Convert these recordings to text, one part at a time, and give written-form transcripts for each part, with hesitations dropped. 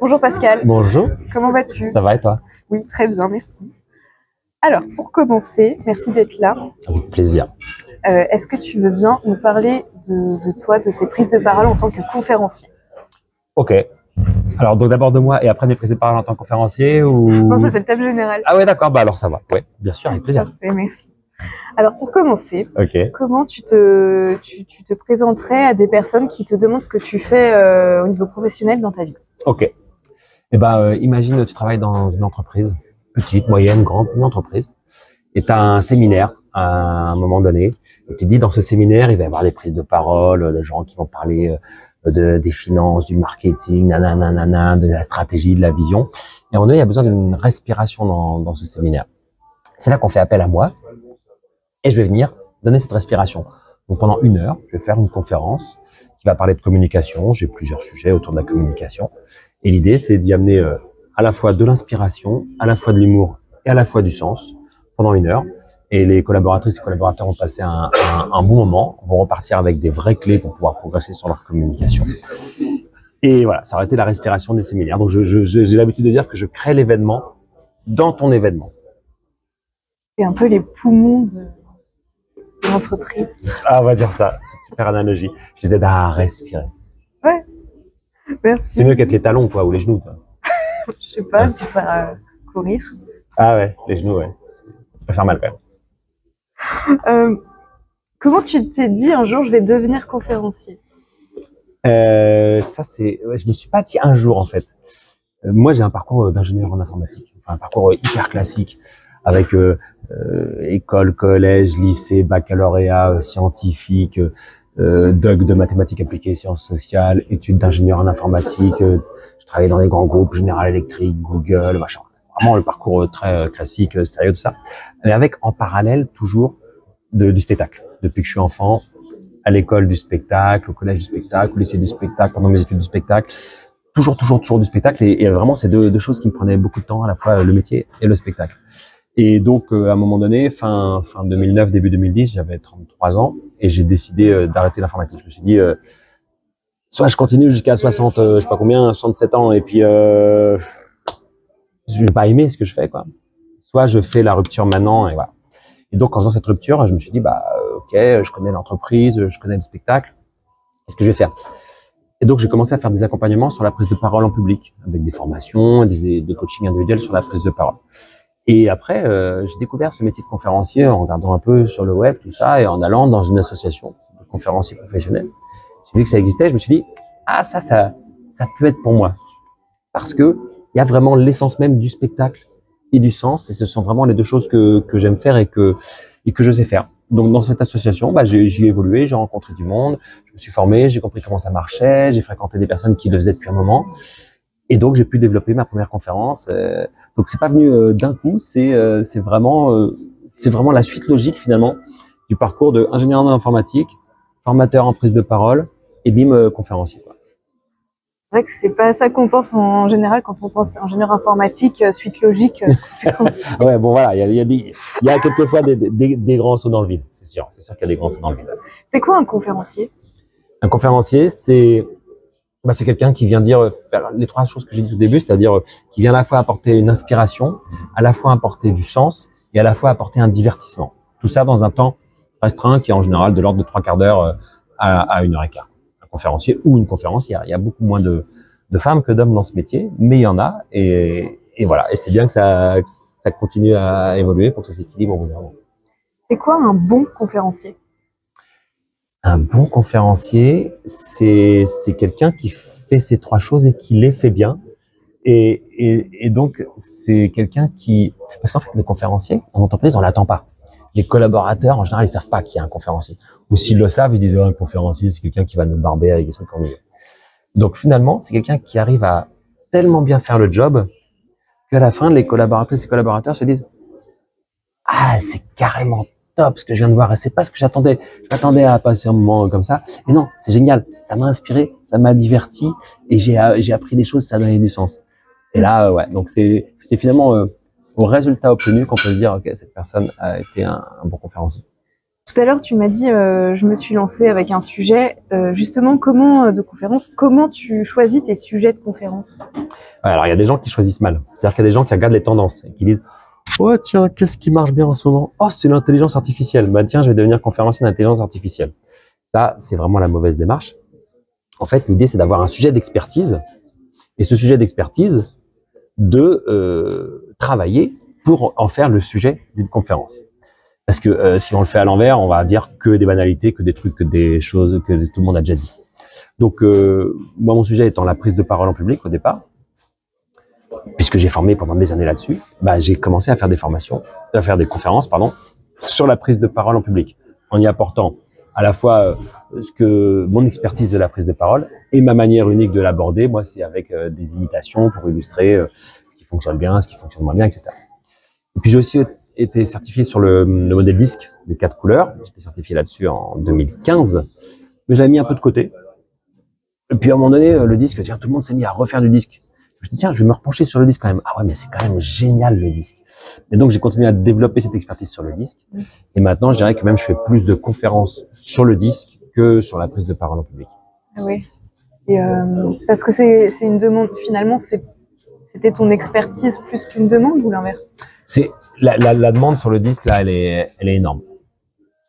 Bonjour Pascal, Bonjour, comment vas-tu? ça va et toi? Oui, très bien, merci. Alors, pour commencer, merci d'être là. Avec plaisir. Est-ce que tu veux bien nous parler de toi, de tes prises de parole en tant que conférencier? Ok. Alors, donc d'abord de moi et après des prises de parole en tant que conférencier ou... Non, ça c'est le thème général. Ah ouais, d'accord, bah alors ça va. Ouais, bien sûr, avec plaisir. Parfait, merci. Alors, pour commencer, Ok. comment tu te présenterais à des personnes qui te demandent ce que tu fais au niveau professionnel dans ta vie? Ok. Eh ben, imagine, tu travailles dans une entreprise, petite, moyenne, grande, une entreprise, et tu as un séminaire à un moment donné, et tu dis dans ce séminaire, il va y avoir des prises de parole, des gens qui vont parler des finances, du marketing, nanana, de la stratégie, de la vision. Et à un moment donné, il y a besoin d'une respiration dans ce séminaire. C'est là qu'on fait appel à moi, et je vais venir donner cette respiration. Donc pendant 1 heure, je vais faire une conférence qui va parler de communication. J'ai plusieurs sujets autour de la communication. Et l'idée, c'est d'y amener à la fois de l'inspiration, à la fois de l'humour et à la fois du sens pendant 1 heure. Et les collaboratrices et collaborateurs vont passer un bon moment, vont repartir avec des vraies clés pour pouvoir progresser sur leur communication. Et voilà, ça aurait été la respiration des séminaires. Donc j'ai l'habitude de dire que je crée l'événement dans ton événement. C'est un peu les poumons de l'entreprise. Ah, on va dire ça, c'est une super analogie. Je les aide à respirer. Ouais, merci. C'est mieux qu'être les talons, quoi, ou les genoux, quoi. Je sais pas si ça va courir. Ah ouais, les genoux, ouais. Ça peut faire mal, quand même. Comment tu t'es dit un jour je vais devenir conférencier? Ça, ouais, je me suis pas dit un jour, en fait. Moi, j'ai un parcours d'ingénieur en informatique. Enfin, un parcours hyper classique, avec école, collège, lycée, baccalauréat, scientifique, doc de mathématiques appliquées, sciences sociales, études d'ingénieur en informatique. Je travaillais dans des grands groupes, General Electric, Google, machin. Vraiment le parcours très classique, sérieux, tout ça. Mais avec, en parallèle, toujours du spectacle. Depuis que je suis enfant, à l'école du spectacle, au collège du spectacle, au lycée du spectacle, pendant mes études du spectacle. Toujours du spectacle. Et vraiment, c'est deux choses qui me prenaient beaucoup de temps, à la fois le métier et le spectacle. Et donc, à un moment donné, fin 2009, début 2010, j'avais 33 ans et j'ai décidé d'arrêter l'informatique. Je me suis dit, soit je continue jusqu'à 60, je sais pas combien, 67 ans, et puis je vais pas aimer ce que je fais, quoi. Soit je fais la rupture maintenant, et voilà. Et donc, en faisant cette rupture, je me suis dit, ok, je connais l'entreprise, je connais le spectacle, qu'est-ce que je vais faire? Et donc, j'ai commencé à faire des accompagnements sur la prise de parole en public, avec des formations, des coachings individuels sur la prise de parole. Et après, j'ai découvert ce métier de conférencier en regardant un peu sur le web, tout ça, et en allant dans une association de conférenciers professionnels. J'ai vu que ça existait, je me suis dit, ah, ça peut être pour moi. Parce que il y a vraiment l'essence même du spectacle et du sens, et ce sont vraiment les deux choses que j'aime faire et que je sais faire. Donc, dans cette association, j'ai évolué, j'ai rencontré du monde, je me suis formé, j'ai compris comment ça marchait, j'ai fréquenté des personnes qui le faisaient depuis un moment. Et donc, j'ai pu développer ma première conférence. Donc, c'est pas venu d'un coup, c'est vraiment la suite logique, finalement, du parcours de ingénieur en informatique, formateur en prise de parole, et bim, conférencier, quoi. C'est vrai que c'est pas ça qu'on pense en général quand on pense ingénieur informatique, suite logique, conférencier. Ouais, bon, voilà, il y a quelquefois des grands sauts dans le vide, c'est sûr qu'il y a des grands sauts dans le vide. C'est quoi un conférencier? Un conférencier, c'est quelqu'un qui vient dire, faire les trois choses que j'ai dit au début, c'est-à-dire qui vient à la fois apporter une inspiration, à la fois apporter du sens et à la fois apporter un divertissement. Tout ça dans un temps restreint qui est en général de l'ordre de 3/4 d'heure à 1 heure et quart. Un conférencier ou une conférencière. Il y a beaucoup moins de femmes que d'hommes dans ce métier, mais il y en a, et voilà. Et c'est bien que ça continue à évoluer pour que ça s'équilibre au bout d'un moment. C'est quoi un bon conférencier? Un bon conférencier, c'est quelqu'un qui fait ces trois choses et qui les fait bien. Et donc, c'est quelqu'un qui... Parce qu'en fait, le conférencier, en entreprise, on l'attend pas. Les collaborateurs, en général, ils savent pas qu'il y a un conférencier. Ou s'ils le savent, ils disent, un conférencier, c'est quelqu'un qui va nous barber avec des trucs ennuyeux. Donc, finalement, c'est quelqu'un qui arrive à tellement bien faire le job qu'à la fin, les collaboratrices et collaborateurs se disent, ah, c'est carrément top ce que je viens de voir, et c'est pas ce que j'attendais. Je m'attendais à passer un moment comme ça. Et non, c'est génial. Ça m'a inspiré, ça m'a diverti, et j'ai appris des choses, ça a donné du sens. Et là, ouais, donc c'est finalement au résultat obtenu qu'on peut se dire, ok, cette personne a été un bon conférencier. Tout à l'heure, tu m'as dit, je me suis lancée avec un sujet. Justement, de conférence, comment tu choisis tes sujets de conférence? Alors, il y a des gens qui choisissent mal. C'est-à-dire qu'il y a des gens qui regardent les tendances et qui disent « Oh tiens, qu'est-ce qui marche bien en ce moment? Oh, c'est l'intelligence artificielle. Bah tiens, je vais devenir conférencier d'intelligence artificielle. » Ça, c'est vraiment la mauvaise démarche. En fait, l'idée, c'est d'avoir un sujet d'expertise et ce sujet d'expertise, de travailler pour en faire le sujet d'une conférence. Parce que si on le fait à l'envers, on va dire que des banalités, que des trucs, que des choses que tout le monde a déjà dit. Donc, moi, mon sujet étant la prise de parole en public au départ, puisque j'ai formé pendant des années là-dessus, bah, j'ai commencé à faire des formations, à faire des conférences, pardon, sur la prise de parole en public, en y apportant à la fois mon expertise de la prise de parole et ma manière unique de l'aborder. Moi, c'est avec des imitations pour illustrer ce qui fonctionne bien, ce qui fonctionne moins bien, etc. Et puis, j'ai aussi été certifié sur le modèle disque des 4 couleurs. J'étais certifié là-dessus en 2015, mais j'avais mis un peu de côté. Et puis, à un moment donné, le disque, tiens, tout le monde s'est mis à refaire du disque. Je me dis, tiens, je vais me repencher sur le disque quand même. Ah ouais, mais c'est quand même génial, le disque. Et donc, j'ai continué à développer cette expertise sur le disque. Et maintenant, je dirais que même je fais plus de conférences sur le disque que sur la prise de parole en public. Ah oui. Et parce que c'est une demande, finalement, c'était ton expertise plus qu'une demande ou l'inverse? C'est la demande sur le disque, là, elle est énorme.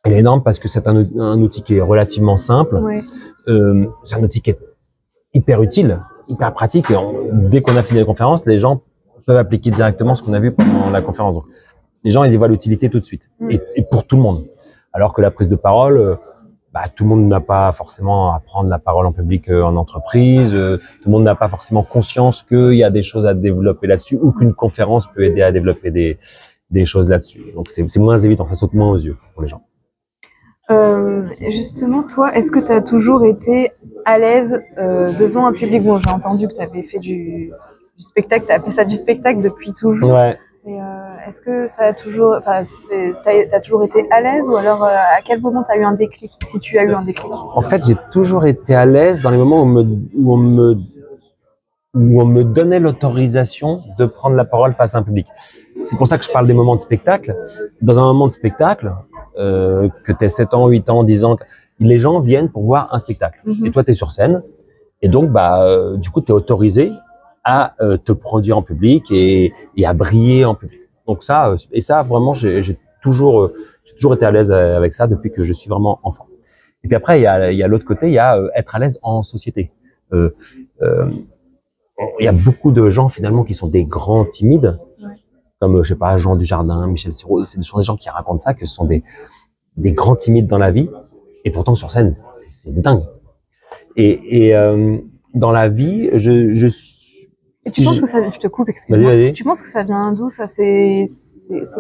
Elle est énorme parce que c'est un outil qui est relativement simple. Ouais. C'est un outil qui est hyper utile, hyper pratique. Et dès qu'on a fini la conférence, les gens peuvent appliquer directement ce qu'on a vu pendant la conférence. Donc, les gens, ils y voient l'utilité tout de suite. Et pour tout le monde. Alors que la prise de parole, bah, tout le monde n'a pas forcément à prendre la parole en public en entreprise. Tout le monde n'a pas forcément conscience qu'il y a des choses à développer là-dessus ou qu'une conférence peut aider à développer des choses là-dessus. Donc, c'est moins évident, ça saute moins aux yeux pour les gens. Justement, toi, est-ce que tu as toujours été à l'aise devant un public? Bon, j'ai entendu que tu avais fait du spectacle, tu as appelé ça du spectacle depuis toujours. Ouais. Et, est-ce que ça a toujours, t'as toujours été à l'aise ou alors à quel moment tu as eu un déclic, si tu as eu un déclic? En fait, j'ai toujours été à l'aise dans les moments où on me donnait l'autorisation de prendre la parole face à un public. C'est pour ça que je parle des moments de spectacle. Dans un moment de spectacle, que tu aies 7 ans, 8 ans, 10 ans, les gens viennent pour voir un spectacle. Et toi, tu es sur scène. Et donc, du coup, tu es autorisé à te produire en public et à briller en public. Donc ça, vraiment, j'ai toujours été à l'aise avec ça depuis que je suis vraiment enfant. Et puis après, il y a l'autre côté, il y a être à l'aise en société. Il y a beaucoup de gens finalement qui sont des grands timides, comme je sais pas, Jean Dujardin, Michel Serrault. Ce sont des gens qui racontent ça, que ce sont des grands timides dans la vie, et pourtant sur scène, c'est dingue. Et dans la vie, Et tu penses que ça, je te coupe, excuse-moi. Vas-y. Tu penses que ça vient d'où, ça? C'est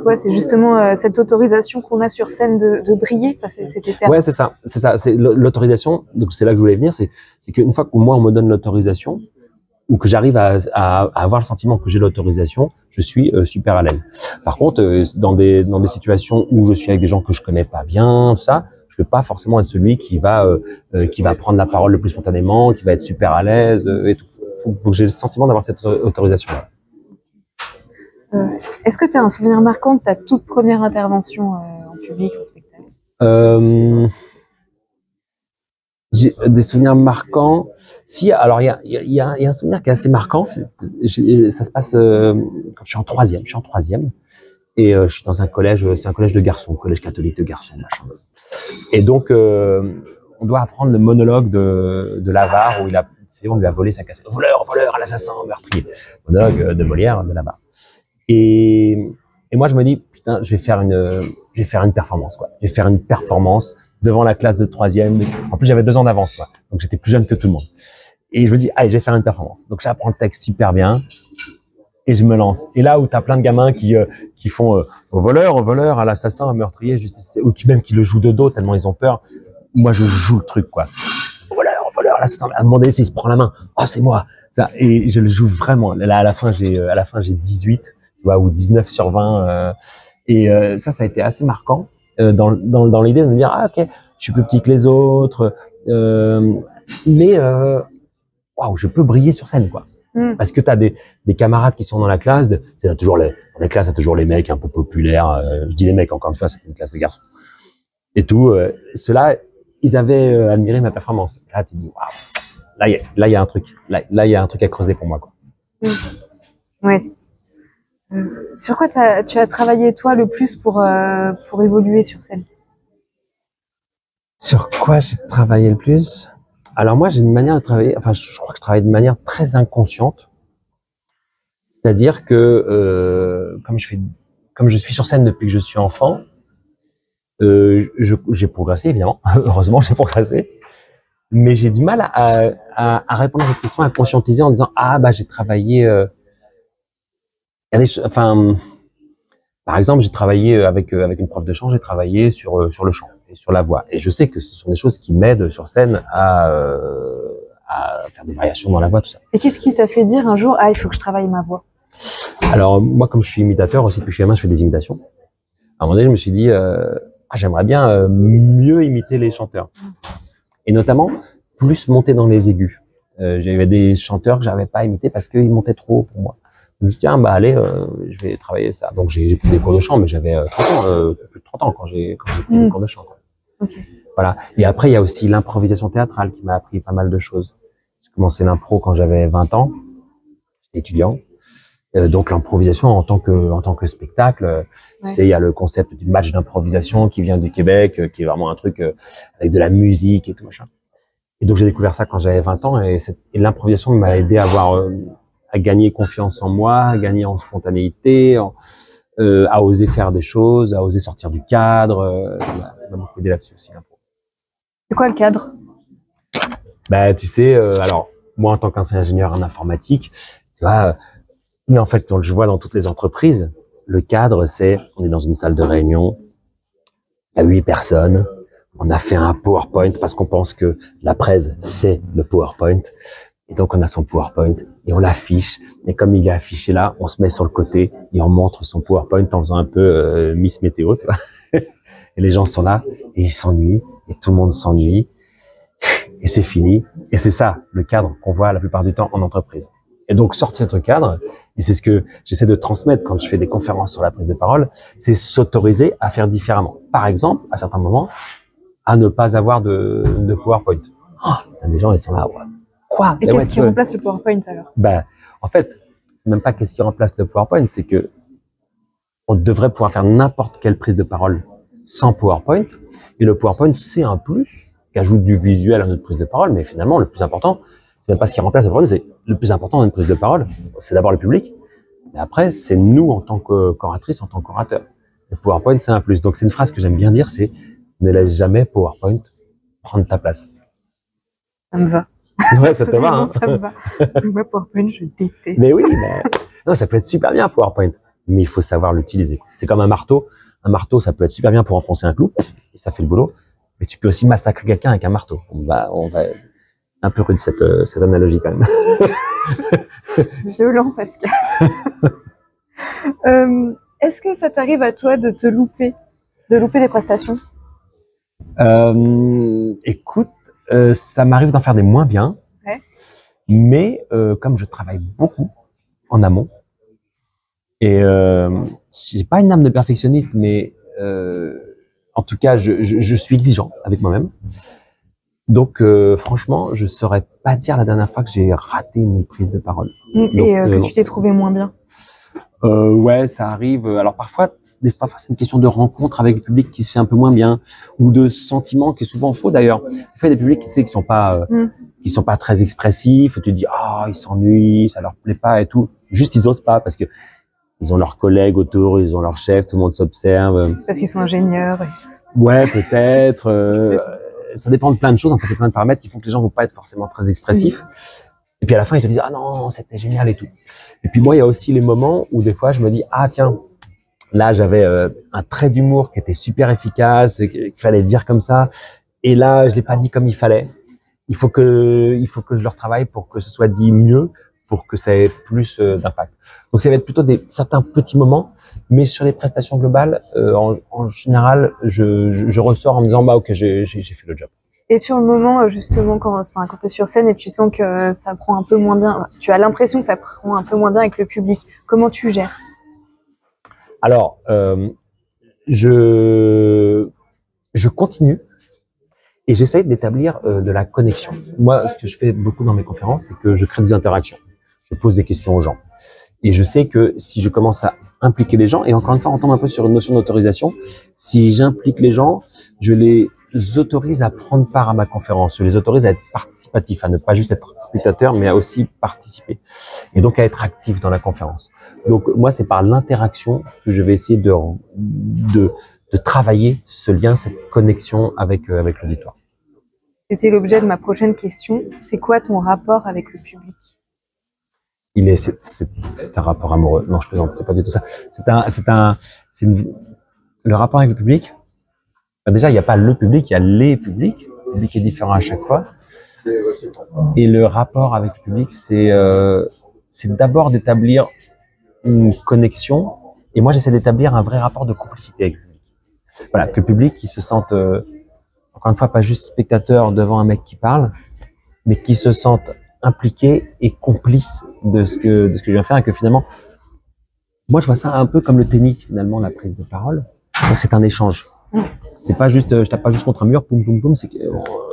quoi? C'est justement cette autorisation qu'on a sur scène de briller? Enfin, c'était Ouais, c'est ça. C'est l'autorisation. Donc c'est là que je voulais venir. C'est qu'une fois que moi on me donne l'autorisation, ou que j'arrive à avoir le sentiment que j'ai l'autorisation, je suis super à l'aise. Par contre, dans des situations où je suis avec des gens que je connais pas bien, tout ça, je vais pas forcément être celui qui va prendre la parole le plus spontanément, qui va être super à l'aise et tout. Faut que j'ai le sentiment d'avoir cette autorisation-là. Est-ce que tu as un souvenir marquant de ta toute première intervention en public, en spectacle? J'ai des souvenirs marquants. Si, alors il y a un souvenir qui est assez marquant. Ça se passe quand je suis en troisième. Et je suis dans un collège. C'est un collège de garçons, collège catholique de garçons, machin. Et donc on doit apprendre le monologue de l'avare où on lui a volé sa cassette. Voleur, l'assassin, meurtrier. Monologue de Molière, de l'avare. Et moi je me dis putain, je vais faire une performance, quoi. Je vais faire une performance devant la classe de troisième. En plus, j'avais 2 ans d'avance, quoi. Donc, j'étais plus jeune que tout le monde. Et je me dis, allez, je vais faire une performance. Donc, j'apprends le texte super bien et je me lance. Et là où t'as plein de gamins qui font au voleur, à l'assassin, au meurtrier, ou qui le jouent de dos tellement ils ont peur. Moi, je joue le truc, quoi. Au voleur, l'assassin. À un moment donné, il se prend la main. Oh, c'est moi. Ça. Et je le joue vraiment. Là, à la fin, j'ai 18, tu vois, ou 19 sur 20. Ça a été assez marquant. Dans l'idée de me dire, ah, ok, je suis plus petit que les autres, mais waouh, je peux briller sur scène, quoi. Parce que tu as des camarades qui sont dans la classe, dans la classe, il y a toujours les mecs un peu populaires, je dis les mecs, encore une fois, c'était une classe de garçons. et tout. Ceux-là, ils avaient admiré ma performance. Là, tu te dis, waouh, là, il y a un truc. Là, il y a un truc à creuser pour moi, quoi. Ouais. Sur quoi tu as travaillé, toi, le plus pour évoluer sur scène? Sur quoi j'ai travaillé le plus? Alors moi, j'ai une manière de travailler, enfin, je crois que je travaille de manière très inconsciente. C'est-à-dire que comme je suis sur scène depuis que je suis enfant, j'ai progressé, évidemment. Heureusement, j'ai progressé. Mais j'ai du mal à répondre à cette question, à conscientiser en disant, ah, bah, j'ai travaillé, il y a des enfin, par exemple, j'ai travaillé avec une prof de chant, j'ai travaillé sur le chant et sur la voix. Et je sais que ce sont des choses qui m'aident sur scène à faire des variations dans la voix, tout ça. Et qu'est-ce qui t'a fait dire un jour, ah, il faut que je travaille ma voix? Alors, moi, comme je suis imitateur aussi, depuis que je suis gamin, je fais des imitations. À un moment donné, je me suis dit, j'aimerais bien mieux imiter les chanteurs. Et notamment, plus monter dans les aigus. J'avais des chanteurs que j'arrivais pas à imiter parce qu'ils montaient trop haut pour moi. Je me suis dit, tiens, bah allez, je vais travailler ça. Donc j'ai pris des cours de chant, mais j'avais 30 ans, plus de 30 ans quand j'ai pris des cours de chant. Okay. Voilà. Et après, il y a aussi l'improvisation théâtrale qui m'a appris pas mal de choses. J'ai commencé l'impro quand j'avais 20 ans, j'étais étudiant. Donc l'improvisation en tant que spectacle, tu sais, il y a le concept du match d'improvisation qui vient du Québec, qui est vraiment un truc avec de la musique et tout machin. Et donc j'ai découvert ça quand j'avais 20 ans et l'improvisation m'a aidé à gagner confiance en moi, à gagner en spontanéité, à oser faire des choses, à oser sortir du cadre. Ça m'a beaucoup aidé là-dessus aussi. C'est quoi le cadre? Bah tu sais, alors moi en tant qu'ancien ingénieur en informatique, tu vois. Mais en fait, je vois dans toutes les entreprises, le cadre, c'est, on est dans une salle de réunion, il y a 8 personnes, on a fait un PowerPoint parce qu'on pense que la presse, c'est le PowerPoint. Et donc, on a son PowerPoint et on l'affiche. Et comme il est affiché là, on se met sur le côté et on montre son PowerPoint en faisant un peu Miss Météo, tu vois. Et les gens sont là et ils s'ennuient et tout le monde s'ennuie. Et c'est fini. Et c'est ça, le cadre qu'on voit la plupart du temps en entreprise. Et donc, sortir de cadre, et c'est ce que j'essaie de transmettre quand je fais des conférences sur la prise de parole, c'est s'autoriser à faire différemment. Par exemple, à certains moments, à ne pas avoir de PowerPoint. Oh, des gens, ils sont là, ouais. Quoi? Et qu'est-ce qui remplace le PowerPoint alors? Ben, en fait, c'est même pas qu'est-ce qui remplace le PowerPoint, c'est que on devrait pouvoir faire n'importe quelle prise de parole sans PowerPoint. Et le PowerPoint, c'est un plus qui ajoute du visuel à notre prise de parole, mais finalement, le plus important, c'est même pas ce qui remplace le PowerPoint, c'est le plus important dans une prise de parole, c'est d'abord le public, mais après, c'est nous en tant qu'oratrice, en tant qu'orateur. Le PowerPoint, c'est un plus. Donc, c'est une phrase que j'aime bien dire, c'est ne laisse jamais PowerPoint prendre ta place. Ça me va. Ouais, ça te va, hein. Ça me va. Moi, PowerPoint, je déteste. Mais oui, mais non, ça peut être super bien PowerPoint, mais il faut savoir l'utiliser. C'est comme un marteau. Un marteau, ça peut être super bien pour enfoncer un clou, et ça fait le boulot. Mais tu peux aussi massacrer quelqu'un avec un marteau. On va un peu rude cette analogie quand même. Violent, Pascal. Est-ce que ça t'arrive à toi de louper des prestations? Écoute, ça m'arrive d'en faire des moins bien, ouais. Mais comme je travaille beaucoup en amont, et j'ai pas une âme de perfectionniste, mais en tout cas, je suis exigeant avec moi-même. Donc, franchement, je saurais pas dire la dernière fois que j'ai raté une prise de parole. Et que tu t'es trouvé moins bien? Ouais, ça arrive. Alors parfois c'est une question de rencontre avec le public qui se fait un peu moins bien, ou de sentiment qui est souvent faux d'ailleurs. Des fois, il y a des publics qui sont pas très expressifs. Tu te dis ils s'ennuient, ça leur plaît pas et tout. Juste ils osent pas parce que ils ont leurs collègues autour, ils ont leur chef, tout le monde s'observe. Parce qu'ils sont ingénieurs. Ouais, peut-être. Ça dépend de plein de choses. En fait, il y a plein de paramètres qui font que les gens vont pas être forcément très expressifs. Et puis à la fin, ils te disent non, c'était génial et tout. Et puis moi, il y a aussi les moments où des fois, je me dis tiens, là j'avais un trait d'humour qui était super efficace, qu'il fallait dire comme ça. Et là, je l'ai pas dit comme il fallait. Il faut que je le retravaille pour que ce soit dit mieux, pour que ça ait plus d'impact. Donc ça va être plutôt certains petits moments, mais sur les prestations globales, en général, je ressors en me disant ok, j'ai fait le job. Et sur le moment, justement, quand tu es sur scène et tu sens que ça prend un peu moins bien, tu as l'impression que ça prend un peu moins bien avec le public, comment tu gères? Alors, je continue et j'essaye d'établir de la connexion. Moi, ce que je fais beaucoup dans mes conférences, c'est que je crée des interactions. Je pose des questions aux gens. Et je sais que si je commence à impliquer les gens, et encore une fois, on tombe un peu sur une notion d'autorisation, si j'implique les gens, je les autorise à prendre part à ma conférence, je les autorise à être participatifs, à ne pas juste être spectateurs, mais à aussi participer. Et donc à être actifs dans la conférence. Donc moi, c'est par l'interaction que je vais essayer de travailler ce lien, cette connexion avec l'auditoire. C'était l'objet de ma prochaine question. C'est quoi ton rapport avec le public? C'est un rapport amoureux. Non, je plaisante, c'est pas du tout ça. Le rapport avec le public. Déjà, il n'y a pas le public, il y a les publics. Le public est différent à chaque fois. Et le rapport avec le public, c'est d'abord d'établir une connexion. Et moi, j'essaie d'établir un vrai rapport de complicité avec le public. Voilà, que le public, il se sente, encore une fois, pas juste spectateur devant un mec qui parle, mais qui se sente impliqué et complice de ce que je viens faire, et que finalement, moi je vois ça un peu comme le tennis, finalement, la prise de parole. C'est un échange. C'est pas juste, je tape pas juste contre un mur, poum poum poum, c'est que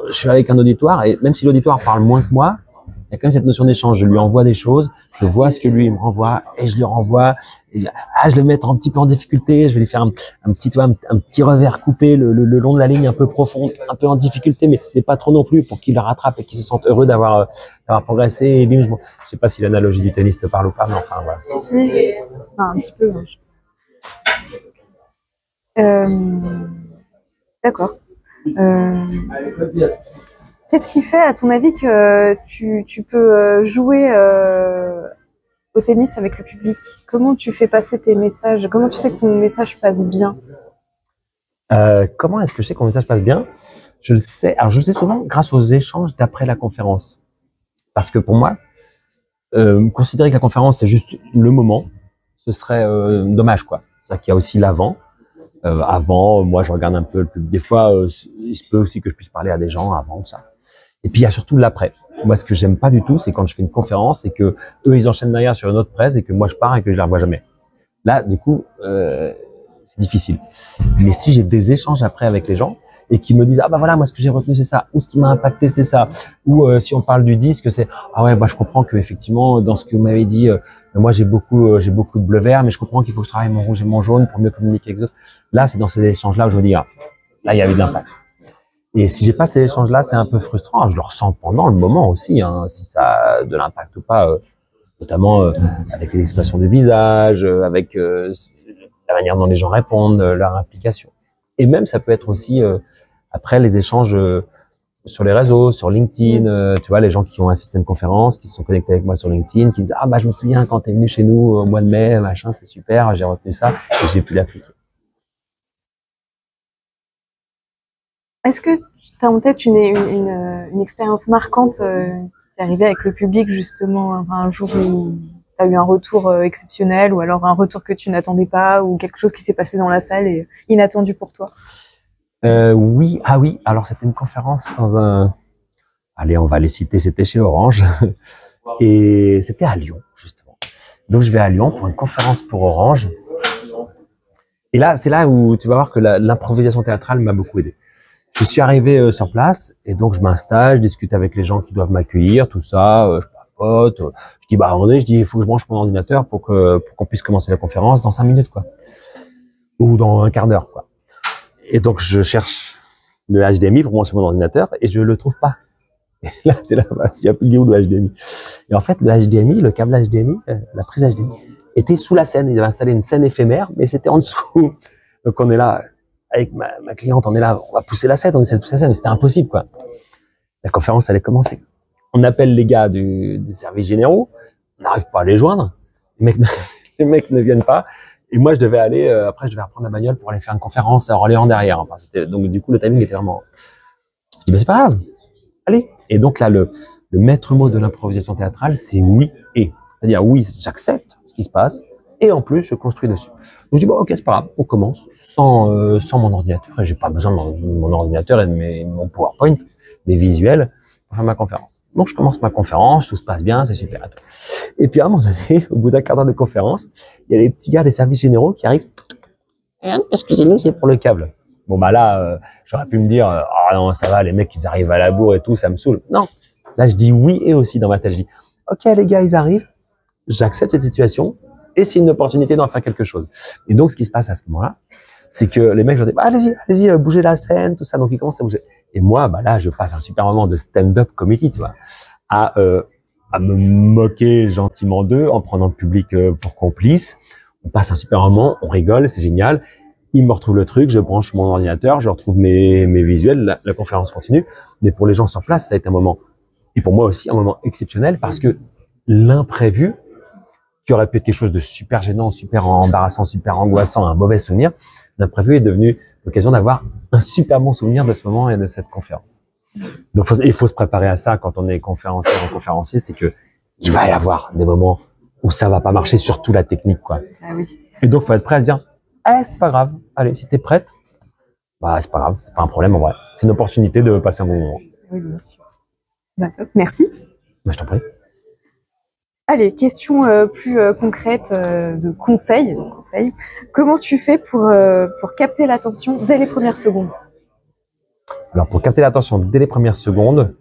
je suis avec un auditoire, et même si l'auditoire parle moins que moi, il y a quand même cette notion d'échange. Je lui envoie des choses, je vois ce que lui il me renvoie, et je lui renvoie. Et, je vais le mettre un petit peu en difficulté, je vais lui faire un petit revers coupé le long de la ligne, un peu profond, un peu en difficulté, mais pas trop non plus, pour qu'il le rattrape et qu'il se sente heureux d'avoir progressé. Et bim, je sais pas si l'analogie du tennis te parle ou pas, mais enfin voilà. Si, enfin, un petit peu. D'accord. Qu'est-ce qui fait, à ton avis, que tu peux jouer au tennis avec le public? Comment tu fais passer tes messages? Comment tu sais que ton message passe bien? Comment est-ce que je sais que mon message passe bien? Je le sais. Alors, je le sais souvent grâce aux échanges d'après la conférence. Parce que pour moi, considérer que la conférence, c'est juste le moment, ce serait dommage, quoi. C'est-à-dire qu'il y a aussi l'avant. Avant, moi, je regarde un peu le public. Des fois, il se peut aussi que je puisse parler à des gens avant ça. Et puis, il y a surtout l'après. Moi, ce que j'aime pas du tout, c'est quand je fais une conférence et que eux, ils enchaînent derrière sur une autre presse et que moi, je pars et que je la revois jamais. Là, du coup, c'est difficile. Mais si j'ai des échanges après avec les gens et qui me disent, ah bah voilà, moi, ce que j'ai retenu, c'est ça, ou ce qui m'a impacté, c'est ça, ou si on parle du disque, c'est, ah ouais, bah, je comprends que effectivement, dans ce que vous m'avez dit, moi, j'ai beaucoup de bleu vert, mais je comprends qu'il faut que je travaille mon rouge et mon jaune pour mieux communiquer avec les autres. Là, c'est dans ces échanges-là où je me dis, ah, là, il y avait de l'impact. Et si j'ai pas ces échanges-là, c'est un peu frustrant. Je le ressens pendant le moment aussi, hein, si ça a de l'impact ou pas, notamment avec les expressions du visage, avec la manière dont les gens répondent, leur implication. Et même, ça peut être aussi après les échanges sur les réseaux, sur LinkedIn, tu vois, les gens qui ont assisté à une conférence, qui se sont connectés avec moi sur LinkedIn, qui disent, ah bah je me souviens quand t'es venu chez nous au mois de mai, machin, c'est super, j'ai retenu ça et j'ai pu l'appliquer. Est-ce que tu as en tête une expérience marquante qui t'est arrivée avec le public, justement, un jour où tu as eu un retour exceptionnel, ou alors un retour que tu n'attendais pas, ou quelque chose qui s'est passé dans la salle et inattendu pour toi? Oui, ah oui, alors c'était une conférence dans allez, on va les citer, c'était chez Orange, et c'était à Lyon, justement. Donc je vais à Lyon pour une conférence pour Orange, et là, c'est là où tu vas voir que l'improvisation théâtrale m'a beaucoup aidé. Je suis arrivé sur place, et donc je m'installe, je discute avec les gens qui doivent m'accueillir, tout ça, je papote, je dis, bah, à un moment donné, il faut que je branche mon ordinateur pour qu'on puisse commencer la conférence dans 5 minutes, quoi. Ou dans un quart d'heure, quoi. Et donc, je cherche le HDMI pour brancher mon ordinateur, et je le trouve pas. Et là, t'es là, bah, il y a plus où le HDMI. Et en fait, le HDMI, le câble HDMI, la prise HDMI, était sous la scène. Ils avaient installé une scène éphémère, mais c'était en dessous. Donc, on est là, avec ma cliente, on est là, on va pousser la scène, on essaie de pousser la scène, mais c'était impossible, quoi. La conférence allait commencer. On appelle les gars des services généraux, on n'arrive pas à les joindre, les mecs ne viennent pas, et moi je devais aller, après je devais reprendre la bagnole pour aller faire une conférence à Orléans derrière, enfin, donc du coup le timing était vraiment... Je dis, bah c'est pas grave, allez. Et donc là, le maître mot de l'improvisation théâtrale, c'est oui et. C'est-à-dire oui, j'accepte ce qui se passe, et en plus je construis dessus. Donc je dis, bon ok, c'est pas grave, on commence sans mon ordinateur, et j'ai pas besoin de mon ordinateur et de mon PowerPoint, mes visuels, pour faire ma conférence. Donc je commence ma conférence, tout se passe bien, c'est super. Et puis à un moment donné, au bout d'un quart d'heure de conférence, il y a les petits gars des services généraux qui arrivent. Excusez-nous, c'est pour le câble. Bon, bah là, j'aurais pu me dire, ah non, ça va, les mecs, ils arrivent à la bourre et tout, ça me saoule. Non. Là, je dis oui et aussi dans ma tête. Je dis, OK, les gars, ils arrivent, j'accepte cette situation et c'est une opportunité d'en faire quelque chose. Et donc, ce qui se passe à ce moment-là, c'est que les mecs, je leur dis, bah, allez-y, bougez la scène, tout ça. Donc, ils commencent à bouger. Et moi, bah là, je passe un super moment de stand-up comedy, tu vois, à me moquer gentiment d'eux en prenant le public pour complice. On passe un super moment, on rigole, c'est génial. Ils me retrouvent le truc, je branche mon ordinateur, je retrouve mes visuels, la conférence continue. Mais pour les gens sur place, ça a été un moment, et pour moi aussi, un moment exceptionnel parce que l'imprévu, qui aurait pu être quelque chose de super gênant, super embarrassant, super angoissant, un mauvais souvenir, l'imprévu est devenu l'occasion d'avoir un super bon souvenir de ce moment et de cette conférence. Donc, il faut se préparer à ça quand on est conférencier ou conférencier, c'est que il va y avoir des moments où ça va pas marcher, surtout la technique, quoi. Ah oui. Et donc, faut être prêt à se dire, c'est pas grave. Allez, si t'es prête, bah, c'est pas grave, c'est pas un problème, en vrai. C'est une opportunité de passer un bon moment. Oui, bien sûr. Bah, top. Merci. Bah, je t'en prie. Allez, question plus concrète de conseils. Comment tu fais pour capter l'attention dès les premières secondes? Alors, pour capter l'attention dès les premières secondes,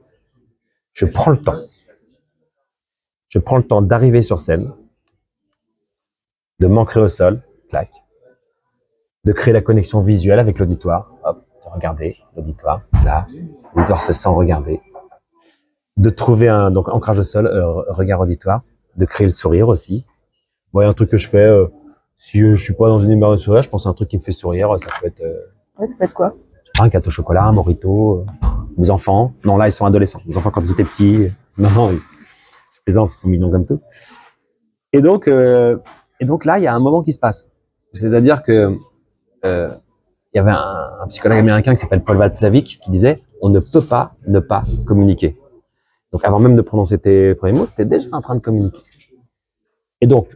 je prends le temps. Je prends le temps d'arriver sur scène, de m'ancrer au sol, clac, de créer la connexion visuelle avec l'auditoire, hop, de regarder l'auditoire, là, l'auditoire se sent regarder, de trouver un donc ancrage au sol, regard auditoire, de créer le sourire aussi. Bon, il y a un truc que je fais, si je suis pas dans une humeur de sourire, je pense à un truc qui me fait sourire, ça peut être Ouais, ça peut être quoi? un gâteau au chocolat, un mojito, mes enfants. Non, là, ils sont adolescents. Les enfants, quand ils étaient petits, non, je plaisante, ils sont mignons comme tout. Et donc là, il y a un moment qui se passe. C'est-à-dire que il y avait un psychologue américain qui s'appelle Paul Václavic qui disait on ne peut pas ne pas communiquer. Donc avant même de prononcer tes premiers mots, tu es déjà en train de communiquer. Et donc,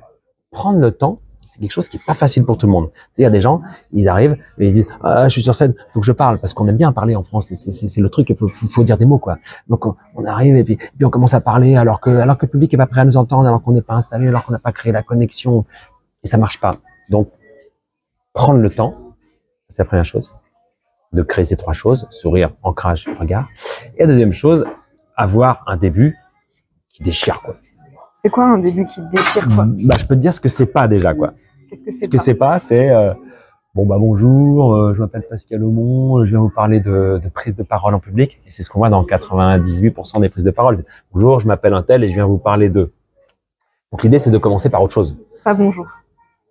prendre le temps, c'est quelque chose qui est pas facile pour tout le monde. Tu sais, il y a des gens, ils arrivent et ils disent je suis sur scène, faut que je parle parce qu'on aime bien parler en France. C'est le truc, il faut dire des mots, quoi. Donc on arrive et puis on commence à parler alors que le public est pas prêt à nous entendre, alors qu'on n'est pas installé, alors qu'on n'a pas créé la connexion et ça marche pas. Donc prendre le temps, c'est la première chose, de créer ces trois choses, sourire, ancrage, regard. Et la deuxième chose, avoir un début qui déchire, quoi. C'est quoi un début qui déchire, quoi? Bah, je peux te dire ce que c'est pas déjà, quoi. Qu'est-ce que c'est? Ce que c'est pas, c'est bon bah bonjour, je m'appelle Pascal Aumont, je viens vous parler de prise de parole en public. Et c'est ce qu'on voit dans 98% des prises de parole. Bonjour, je m'appelle un tel et je viens vous parler de. Donc l'idée, c'est de commencer par autre chose. Pas bonjour.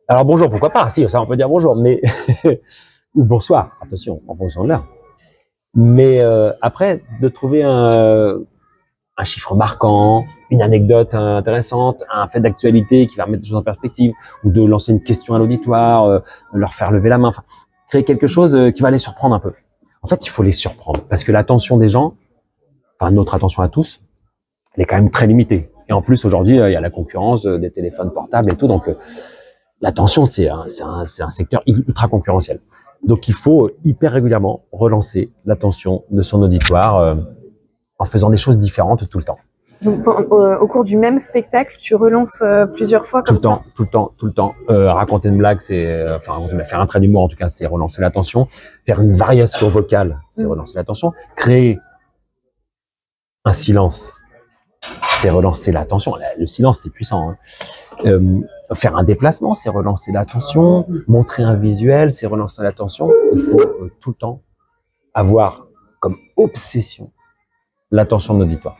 Alors bonjour, pourquoi pas? Si, ça on peut dire bonjour, mais ou bonsoir, attention, en fonction de l'heure. Mais après, de trouver un chiffre marquant, une anecdote intéressante, un fait d'actualité qui va remettre les choses en perspective, ou de lancer une question à l'auditoire, leur faire lever la main, enfin, créer quelque chose qui va les surprendre un peu. En fait, il faut les surprendre, parce que l'attention des gens, enfin notre attention à tous, elle est quand même très limitée. Et en plus, aujourd'hui, il y a la concurrence des téléphones portables et tout, donc l'attention, c'est un secteur ultra concurrentiel. Donc, il faut hyper régulièrement relancer l'attention de son auditoire en faisant des choses différentes tout le temps. Donc, au cours du même spectacle, tu relances plusieurs fois comme ça? Tout le temps. Raconter une blague, c'est, faire un trait d'humour, en tout cas, c'est relancer l'attention. Faire une variation vocale, c'est relancer l'attention. Créer un silence, c'est relancer l'attention. Le silence, c'est puissant, hein. Faire un déplacement, c'est relancer l'attention. Montrer un visuel, c'est relancer l'attention. Il faut tout le temps avoir comme obsession l'attention de l'auditoire.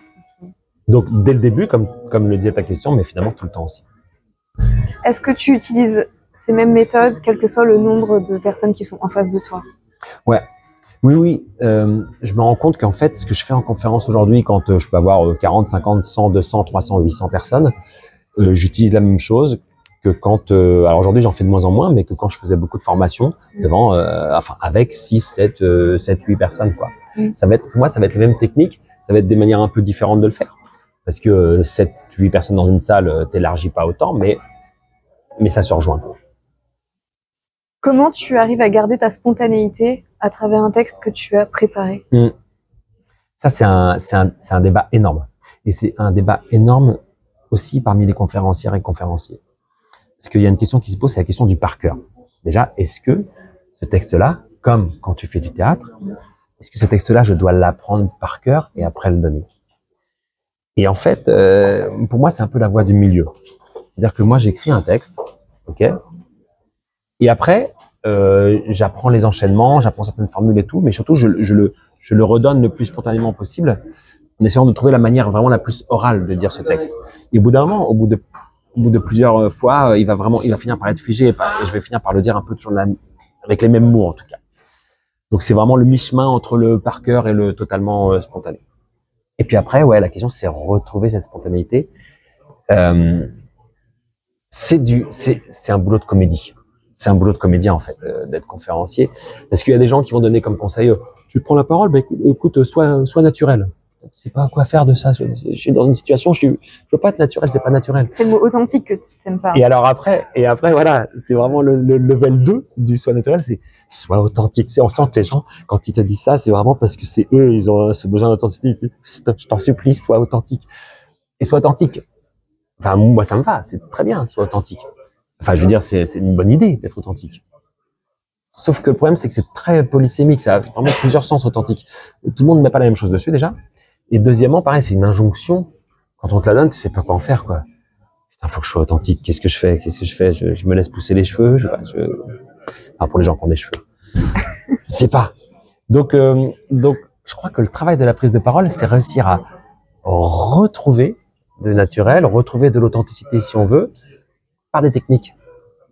Donc, dès le début, comme le disait ta question, mais finalement tout le temps aussi. Est-ce que tu utilises ces mêmes méthodes, quel que soit le nombre de personnes qui sont en face de toi? Ouais. Oui. Je me rends compte qu'en fait, ce que je fais en conférence aujourd'hui, quand je peux avoir 40, 50, 100, 200, 300, 800 personnes, j'utilise la même chose que quand... alors aujourd'hui, j'en fais de moins en moins, mais que quand je faisais beaucoup de formations devant, avec 6, 7, 8 personnes, quoi. Ça va être les mêmes techniques, ça va être des manières un peu différentes de le faire. Parce que 7, 8 personnes dans une salle, t'élargis pas autant, mais ça se rejoint. Comment tu arrives à garder ta spontanéité à travers un texte que tu as préparé? Ça, c'est un débat énorme. Et c'est un débat énorme aussi parmi les conférencières et conférenciers. Parce qu'il y a une question qui se pose, c'est la question du par cœur. Déjà, est-ce que ce texte-là, comme quand tu fais du théâtre, est-ce que ce texte-là, je dois l'apprendre par cœur et après le donner? Et en fait, pour moi, c'est un peu la voie du milieu. C'est-à-dire que moi, j'écris un texte, ok, et après, j'apprends les enchaînements, j'apprends certaines formules et tout, mais surtout, je le redonne le plus spontanément possible, en essayant de trouver la manière vraiment la plus orale de dire ce texte. Et au bout d'un moment, au bout de plusieurs fois, il va finir par être figé et je vais finir par le dire un peu toujours avec les mêmes mots en tout cas. Donc c'est vraiment le mi-chemin entre le par cœur et le totalement spontané. Et puis après, ouais, la question c'est retrouver cette spontanéité. C'est un boulot de comédie. C'est un boulot de comédien en fait, d'être conférencier, parce qu'il y a des gens qui vont donner comme conseil, tu prends la parole, bah écoute, sois naturel. Je sais pas quoi faire de ça. Je suis dans une situation, je veux pas être naturel, c'est pas naturel. C'est le mot authentique que tu t'aimes pas. Et alors après, voilà, c'est vraiment le level 2 du sois naturel, c'est sois authentique. On sent que les gens, quand ils te disent ça, c'est vraiment parce que c'est eux, ils ont ce besoin d'authenticité. Je t'en supplie, sois authentique. Et sois authentique. Enfin, moi, ça me va, c'est très bien, sois authentique. Enfin, je veux dire, c'est une bonne idée d'être authentique. Sauf que le problème, c'est que c'est très polysémique, ça a vraiment plusieurs sens authentique. Tout le monde ne met pas la même chose dessus, déjà. Et deuxièmement, pareil, c'est une injonction. Quand on te la donne, tu sais pas quoi en faire, quoi. Putain, faut que je sois authentique. Qu'est-ce que je fais? Je me laisse pousser les cheveux? Enfin, pour les gens qui ont des cheveux. Je sais pas. Donc, je crois que le travail de la prise de parole, c'est réussir à retrouver de naturel, retrouver de l'authenticité, si on veut, par des techniques,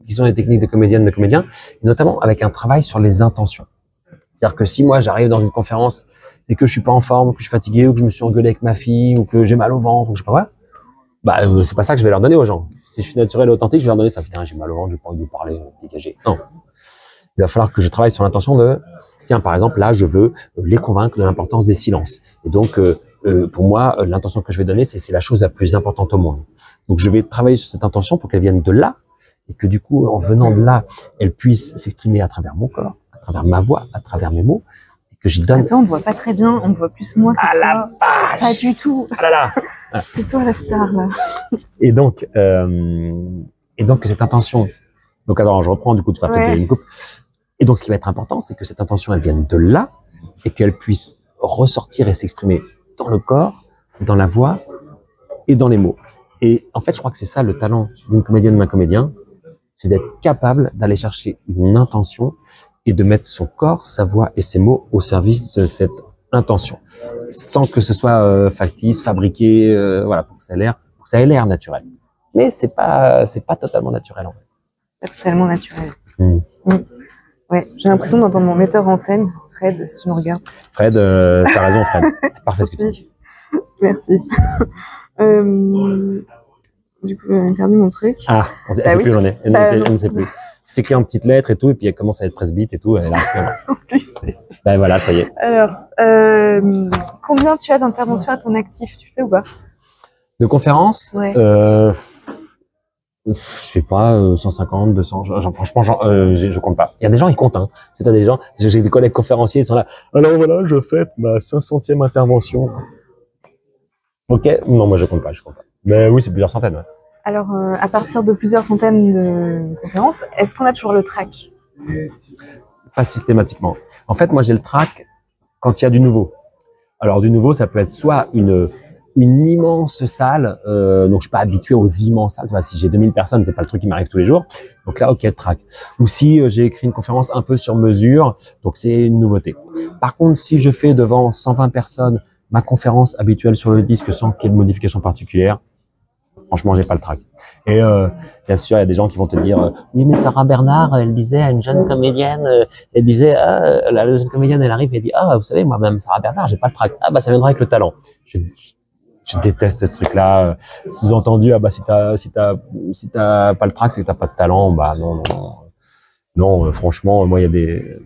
qui sont les techniques de comédiennes, de comédiens, et notamment avec un travail sur les intentions. C'est-à-dire que si moi, j'arrive dans une conférence et que je suis pas en forme, ou que je suis fatigué, ou que je me suis engueulé avec ma fille, ou que j'ai mal au ventre, ou je sais pas quoi, bah, c'est pas ça que je vais leur donner aux gens. Si je suis naturel et authentique, je vais leur donner ça. Putain, j'ai mal au ventre, j'ai pas envie de vous parler, dégager. Non. Il va falloir que je travaille sur l'intention de, tiens, par exemple, là, je veux les convaincre de l'importance des silences. Et donc, pour moi, l'intention que je vais donner, c'est la chose la plus importante au monde. Donc, je vais travailler sur cette intention pour qu'elle vienne de là, et que du coup, en venant de là, elle puisse s'exprimer à travers mon corps, à travers ma voix, à travers mes mots, et que j'y donne. Attends, on ne voit pas très bien, on me voit plus moi que toi. Ah la vache! Pas du tout. Ah là là! Ah. C'est toi la star, là. Et donc cette intention, donc alors je reprends du coup de faire une coupe. Et donc ce qui va être important, c'est que cette intention, elle vienne de là, et qu'elle puisse ressortir et s'exprimer dans le corps, dans la voix et dans les mots. Et en fait, je crois que c'est ça le talent d'une comédienne ou d'un comédien, c'est d'être capable d'aller chercher une intention et de mettre son corps, sa voix et ses mots au service de cette intention, sans que ce soit factice, fabriqué, voilà, pour que ça ait l'air naturel. Mais c'est pas totalement naturel en fait. Pas totalement naturel. Ouais, j'ai l'impression d'entendre mon metteur en scène, Fred, si tu me regardes. Fred, t'as raison, Fred. C'est parfait ce que tu dis. Merci. Du coup, j'ai perdu mon truc. Ah, on sait plus où j'en ai. On ne sait plus. C'est écrit en petites lettres et tout, et puis elle commence à être presbyte et tout. Elle en plus, ben voilà, ça y est. Alors, combien tu as d'interventions à ton actif, tu sais ou pas? De conférences? Ouais. Je sais pas, 150, 200, franchement, je compte pas. Il y a des gens, ils comptent, hein. C'est-à-dire des gens, j'ai des collègues conférenciers, ils sont là. Alors voilà, je fête ma 500e intervention. Ok, non, moi je compte pas. Mais oui, c'est plusieurs centaines, ouais. Alors, à partir de plusieurs centaines de conférences, est-ce qu'on a toujours le trac? Pas systématiquement. En fait, moi j'ai le trac quand il y a du nouveau. Alors du nouveau, ça peut être soit une immense salle, donc je suis pas habitué aux immenses salles, tu vois, si j'ai 2000 personnes, c'est pas le truc qui m'arrive tous les jours, donc là, ok, le trac. Ou si j'ai écrit une conférence un peu sur mesure, donc c'est une nouveauté. Par contre, si je fais devant 120 personnes ma conférence habituelle sur le disque sans qu'il y ait de modification particulière, franchement, j'ai pas le trac. Et bien sûr, il y a des gens qui vont te dire oui, mais Sarah Bernard, elle disait à une jeune comédienne, elle disait la jeune comédienne, elle arrive et elle dit vous savez, moi-même Sarah Bernard, j'ai pas le trac. Ah bah ça viendra avec le talent. Je déteste ce truc-là. Sous-entendu, si t'as pas le trac, c'est que t'as pas de talent. Bah non, franchement, moi j'ai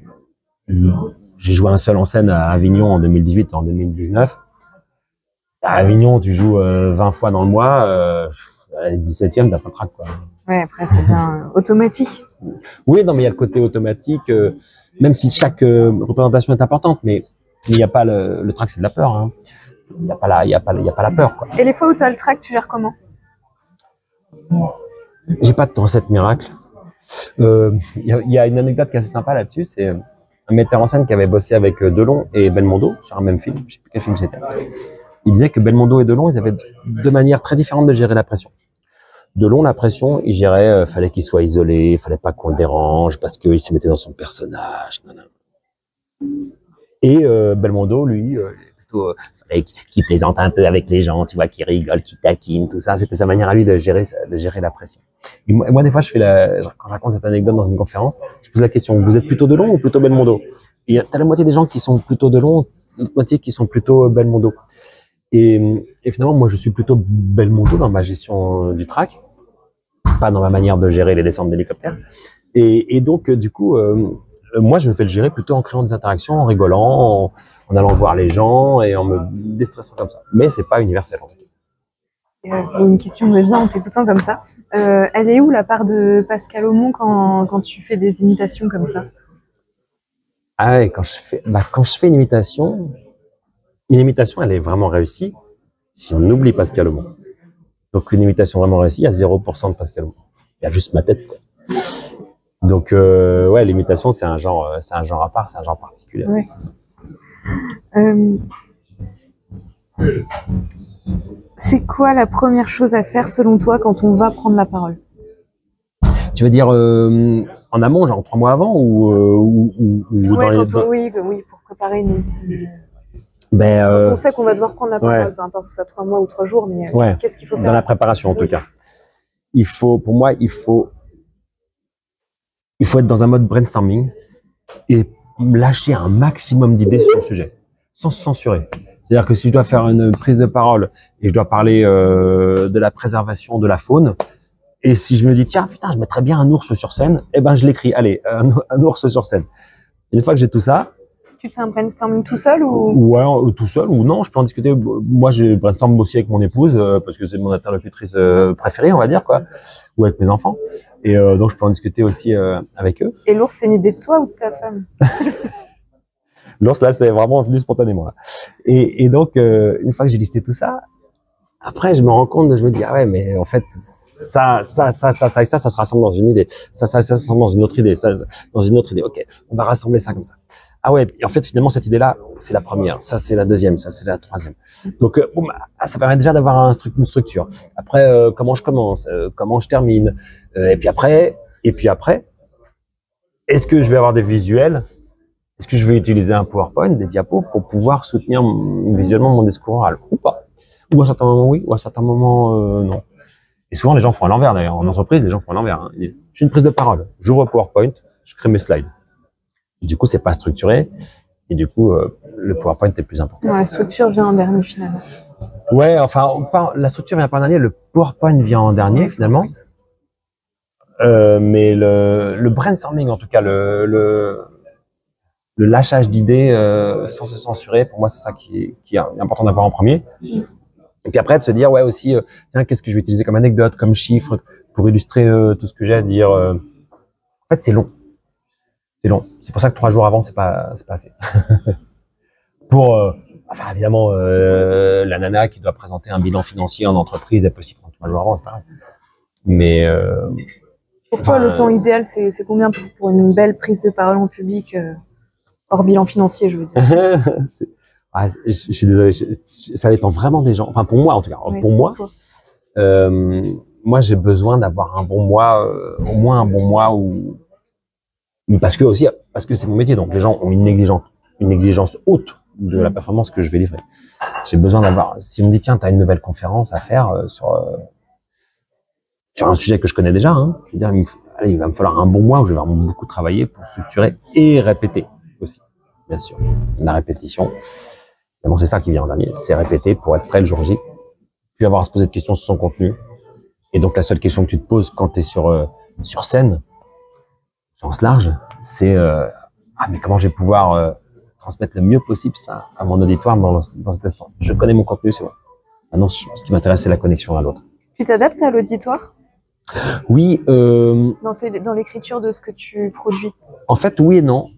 joué un seul en scène à Avignon en 2018, en 2019. À Avignon, tu joues 20 fois dans le mois, à la 17e, t'as pas le trac, quoi. Ouais, après, c'est bien automatique. Oui, non, mais il y a le côté automatique, même si chaque représentation est importante, mais il n'y a pas le trac, c'est de la peur, hein. Il y a pas la peur, quoi. Et les fois où tu as le trac, tu gères comment? J'ai pas de recette miracle. Il y a une anecdote qui est assez sympa là-dessus, c'est un metteur en scène qui avait bossé avec Delon et Belmondo sur un même film, je sais plus quel film c'était. Il disait que Belmondo et Delon, ils avaient deux manières très différentes de gérer la pression. Delon, la pression, il gérait, fallait qu'il soit isolé, fallait pas qu'on le dérange parce qu'il se mettait dans son personnage. Nanana. Et Belmondo, lui, plutôt, fallait qu'il plaisante un peu avec les gens, tu vois, qu'il rigole, qu'il taquine, tout ça. C'était sa manière à lui de gérer la pression. Et moi, des fois, quand je raconte cette anecdote dans une conférence, je pose la question, vous êtes plutôt Delon ou plutôt Belmondo? Et t'as la moitié des gens qui sont plutôt Delon, l'autre moitié qui sont plutôt Belmondo. Et finalement, moi, je suis plutôt Belmondo dans ma gestion du track, pas dans ma manière de gérer les descentes d'hélicoptère. Et donc, du coup, moi, je fais le gérer plutôt en créant des interactions, en rigolant, en allant voir les gens et en me déstressant comme ça. Mais c'est pas universel, en fait. Une question me vient en t'écoutant comme ça. Elle est où la part de Pascal Aumont quand tu fais des imitations comme ça? Ah ouais, quand je fais une imitation, elle est vraiment réussie si on oublie Pascal Aumont. Donc une imitation vraiment réussie, il y a 0% de Pascal Aumont. Il y a juste ma tête, quoi. Donc ouais, l'imitation c'est un genre à part, c'est un genre particulier. Ouais. C'est quoi la première chose à faire selon toi quand on va prendre la parole? Tu veux dire en amont, genre 3 mois avant ou ouais, oui, pour préparer une... quand on sait qu'on va devoir prendre la parole, peu importe si c'est 3 mois ou 3 jours, mais qu'est-ce qu'il faut faire? Dans la préparation, en tout cas. Pour moi, il faut être dans un mode brainstorming et lâcher un maximum d'idées sur le sujet, sans se censurer. C'est-à-dire que si je dois faire une prise de parole et je dois parler de la préservation de la faune, et si je me dis, tiens, putain, je mettrais bien un ours sur scène, eh ben, je l'écris, allez, un ours sur scène. Une fois que j'ai tout ça... Tu fais un brainstorming tout seul ou... Ouais, tout seul ou non, je peux en discuter. Moi, je brainstorm aussi avec mon épouse, parce que c'est mon interlocutrice préférée, on va dire, quoi, ou avec mes enfants. Et donc, je peux en discuter aussi avec eux. Et l'ours, c'est une idée de toi ou de ta femme? L'ours, là, c'est vraiment venu spontanément. Là. Et donc, une fois que j'ai listé tout ça, après, je me rends compte, je me dis, ah ouais, mais en fait, ça se rassemble dans une idée. Ça se rassemble dans une autre idée. Ça, dans une autre idée. Ok, on va rassembler ça comme ça. Ah ouais, et en fait, finalement, cette idée-là, c'est la première. Ça, c'est la deuxième. Ça, c'est la troisième. Donc, bon, ça permet déjà d'avoir une structure. Après, comment je commence, comment je termine. Et puis après, est-ce que je vais avoir des visuels? Est-ce que je vais utiliser un PowerPoint, des diapos pour pouvoir soutenir visuellement mon discours oral ou pas? Ou à un certain moment oui, ou à un certain moment non. Et souvent les gens font à l'envers d'ailleurs. En entreprise, les gens font à l'envers. Hein. Ils disent, j'ai une prise de parole, j'ouvre PowerPoint, je crée mes slides. Et du coup, c'est pas structuré. Et du coup, le PowerPoint est plus important. Ouais, la structure vient en dernier finalement. Ouais, enfin, la structure vient pas en dernier, le PowerPoint vient en dernier finalement. Mais le brainstorming, en tout cas, le lâchage d'idées sans se censurer, pour moi, c'est ça qui est important d'avoir en premier. Et puis après, de se dire, ouais, aussi, tiens, qu'est-ce que je vais utiliser comme anecdote, comme chiffre, pour illustrer tout ce que j'ai à dire. En fait, c'est long. C'est long. C'est pour ça que 3 jours avant, c'est pas assez. Pour, enfin, évidemment, la nana qui doit présenter un bilan financier en entreprise, elle peut s'y prendre 3 jours avant, c'est pareil. Mais pour toi, le temps idéal, c'est combien pour une belle prise de parole en public, hors bilan financier, je veux dire? Je suis désolé, ça dépend vraiment des gens. Enfin, pour moi, en tout cas. Oui, pour moi, moi, j'ai besoin d'avoir un bon mois, au moins un bon mois où, parce que c'est mon métier. Donc, les gens ont une exigence haute de la performance que je vais livrer. J'ai besoin d'avoir, si on me dit, tiens, t'as une nouvelle conférence à faire sur un sujet que je connais déjà, hein, je veux dire, il va me falloir un bon mois où je vais vraiment beaucoup travailler pour structurer et répéter aussi, bien sûr. La répétition. Bon, c'est ça qui vient en dernier, c'est répéter pour être prêt le jour J, puis avoir à se poser de questions sur son contenu. Et donc la seule question que tu te poses quand tu es sur scène, sens large, c'est mais comment je vais pouvoir transmettre le mieux possible ça à mon auditoire dans cet instant. Je connais mon contenu, c'est bon. Maintenant, ce qui m'intéresse, c'est la connexion à l'autre. Tu t'adaptes à l'auditoire? Oui. Dans l'écriture de ce que tu produis? En fait, oui et non.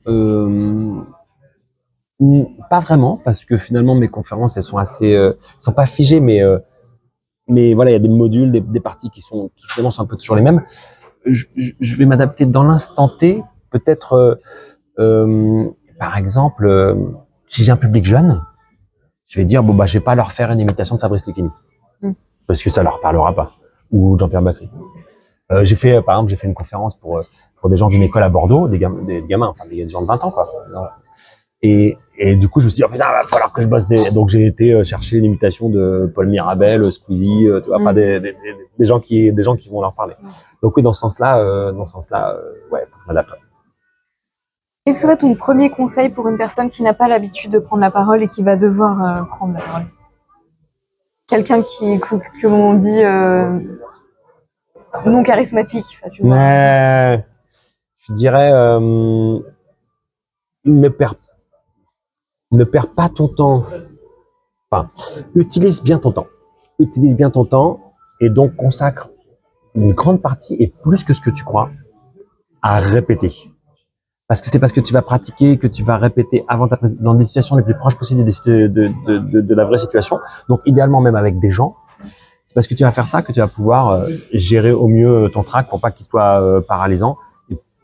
Pas vraiment, parce que finalement mes conférences elles sont assez, sont pas figées, mais voilà, il y a des modules, des parties qui finalement sont un peu toujours les mêmes. Je vais m'adapter dans l'instant T, peut-être Par exemple, si j'ai un public jeune, je vais dire, bon, bah, je vais pas leur faire une imitation de Fabrice Lucchini. Parce que ça leur parlera pas. Ou Jean-Pierre Bacry. Par exemple, j'ai fait une conférence pour des gens d'une école à Bordeaux, des gamins, enfin, des gens de 20 ans, quoi. Et du coup, je me suis dit, oh, putain, va falloir que je bosse donc j'ai été chercher une imitation de Paul Mirabel, Squeezie, tu vois, enfin, des gens qui vont leur parler. Donc oui, dans ce sens-là, ouais, faut que je m'adapte. Quel serait ton premier conseil pour une personne qui n'a pas l'habitude de prendre la parole et qui va devoir prendre la parole? Quelqu'un que l'on dit non charismatique, tu vois. Mais je dirais, ne perds pas ton temps. Enfin, utilise bien ton temps. Utilise bien ton temps et donc consacre une grande partie et plus que ce que tu crois à répéter. Parce que c'est parce que tu vas pratiquer, que tu vas répéter avant dans des situations les plus proches possibles de la vraie situation. Donc, idéalement, même avec des gens, c'est parce que tu vas faire ça que tu vas pouvoir gérer au mieux ton trac pour pas qu'il soit paralysant.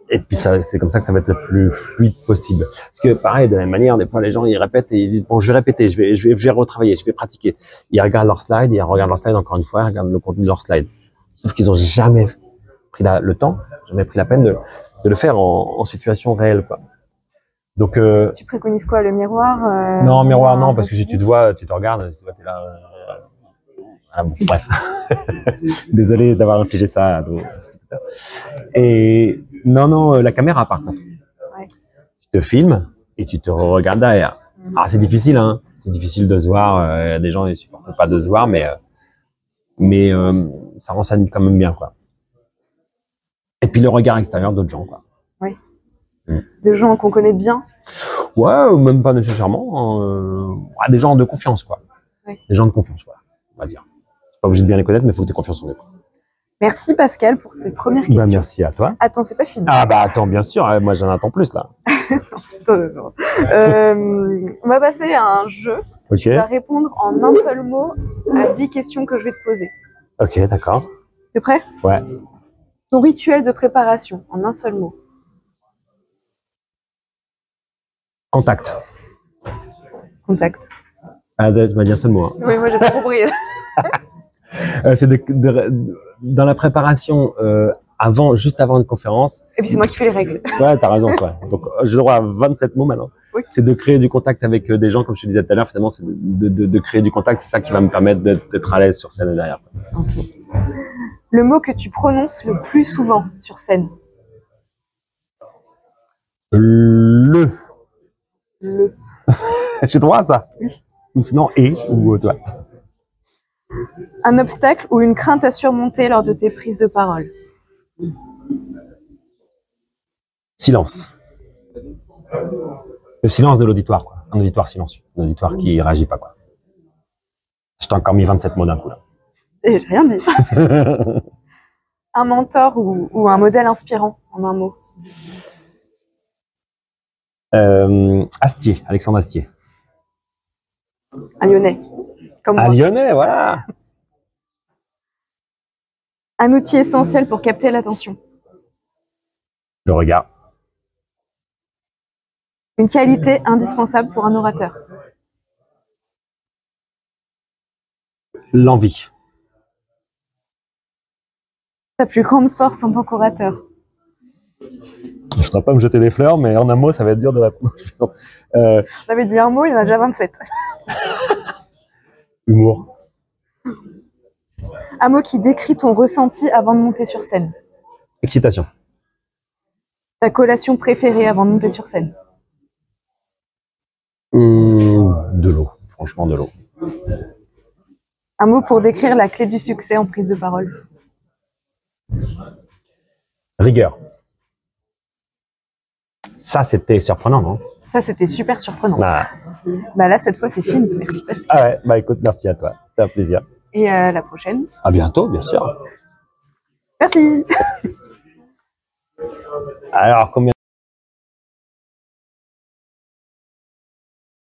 Et puis, c'est comme ça que ça va être le plus fluide possible. Parce que, pareil, de la même manière, des fois, les gens, ils répètent et ils disent, bon, je vais répéter, je vais retravailler, je vais pratiquer. Ils regardent leur slide, encore une fois, ils regardent le contenu de leur slide. Sauf qu'ils ont jamais pris le temps, jamais pris la peine de le faire en situation réelle, quoi. Donc, tu préconises quoi, le miroir? Non, miroir, non, parce que si tu te vois, tu te regardes, tu vois, t'es là. Ah bon, bref. Désolé d'avoir infligé ça à nos spectateurs. Et non, la caméra, par contre. Ouais. Tu te filmes et tu te regardes derrière. Alors, c'est difficile, hein. C'est difficile de se voir. Des gens ne supportent pas de se voir, mais ça renseigne quand même bien, quoi. Et puis le regard extérieur d'autres gens, quoi. Oui. De gens qu'on connaît bien. Ouais, même pas nécessairement. Des gens de confiance, quoi. Oui. Des gens de confiance, quoi, on va dire. C'est pas obligé de bien les connaître, mais il faut que tu aies confiance en eux. Merci Pascal pour ces premières questions. Merci à toi. Attends, c'est pas fini. Ah bah attends, bien sûr, moi j'en attends plus là. On va passer à un jeu. Okay. Tu vas répondre en un seul mot à 10 questions que je vais te poser. Ok, d'accord. T'es prêt? Ouais. Ton rituel de préparation, en un seul mot. Contact. Contact. Ah, tu m'as dit un seul mot. Hein. Oui, moi j'ai pas compris. C'est dans la préparation, juste avant une conférence. Et puis c'est moi qui fais les règles. Ouais, t'as raison. Ouais. Donc j'ai le droit à 27 mots maintenant. Oui. C'est de créer du contact avec des gens, comme je te disais tout à l'heure. Finalement, c'est de créer du contact. C'est ça qui va me permettre d'être à l'aise sur scène et derrière. Ok. Le mot que tu prononces le plus souvent sur scène. Le. J'ai droit à ça. Oui. Ou sinon ou toi. Un obstacle ou une crainte à surmonter lors de tes prises de parole. Silence. Le silence de l'auditoire, quoi. Un auditoire silencieux. Un auditoire qui réagit pas, quoi. Je t'ai encore mis 27 mots d'un coup, là. Et j'ai rien dit. Un mentor ou un modèle inspirant, en un mot. Astier, Alexandre Astier. Un Lyonnais, comme moi. Un Lyonnais, voilà. Un outil essentiel pour capter l'attention. Le regard. Une qualité indispensable pour un orateur. L'envie. Ta plus grande force en tant qu'orateur. Je ne voudrais pas me jeter des fleurs, mais en un mot, ça va être dur de répondre. On avait dit un mot, il y en a déjà 27. Humour. Un mot qui décrit ton ressenti avant de monter sur scène. Excitation. Ta collation préférée avant de monter sur scène. De l'eau, franchement de l'eau. Un mot pour décrire la clé du succès en prise de parole. Rigueur. Ça, c'était surprenant, non? Ça, c'était super surprenant. Ah. Bah là, cette fois, c'est fini. Merci, Pascal. Ah ouais, bah écoute, merci à toi. C'était un plaisir. Et à la prochaine. À bientôt, bien sûr. Merci. Alors, combien